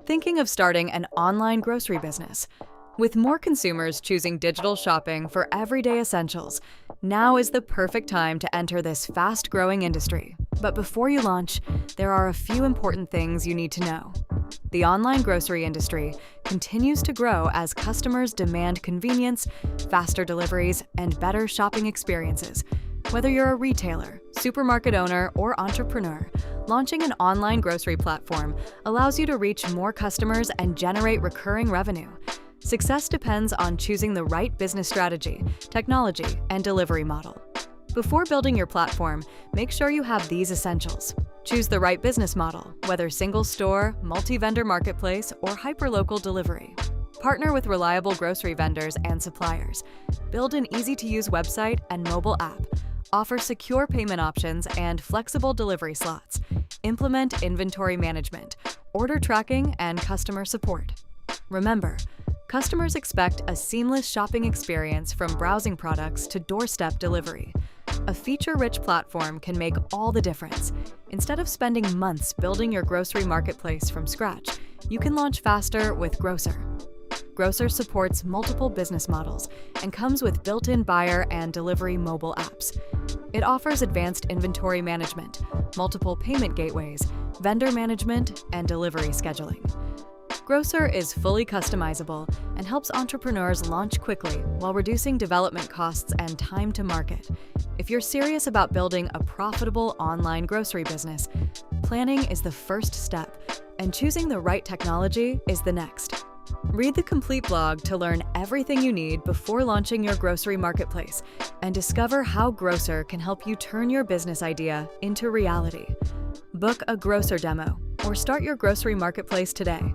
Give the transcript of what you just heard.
Thinking of starting an online grocery business? With more consumers choosing digital shopping for everyday essentials, now is the perfect time to enter this fast-growing industry. But before you launch, there are a few important things you need to know. The online grocery industry continues to grow as customers demand convenience, faster deliveries, and better shopping experiences. Whether you're a retailer, supermarket owner, or entrepreneur, launching an online grocery platform allows you to reach more customers and generate recurring revenue. Success depends on choosing the right business strategy, technology, and delivery model. Before building your platform, make sure you have these essentials. Choose the right business model, whether single store, multi-vendor marketplace, or hyperlocal delivery. Partner with reliable grocery vendors and suppliers. Build an easy-to-use website and mobile app. Offer secure payment options and flexible delivery slots. Implement inventory management, order tracking, and customer support. Remember, customers expect a seamless shopping experience from browsing products to doorstep delivery. A feature-rich platform can make all the difference. Instead of spending months building your grocery marketplace from scratch, you can launch faster with Growcer. Growcer supports multiple business models and comes with built-in buyer and delivery mobile apps. It offers advanced inventory management, multiple payment gateways, vendor management, and delivery scheduling. Growcer is fully customizable and helps entrepreneurs launch quickly while reducing development costs and time to market. If you're serious about building a profitable online grocery business, planning is the first step, and choosing the right technology is the next. Read the complete blog to learn everything you need before launching your grocery marketplace and discover how Growcer can help you turn your business idea into reality. Book a Growcer demo or start your grocery marketplace today.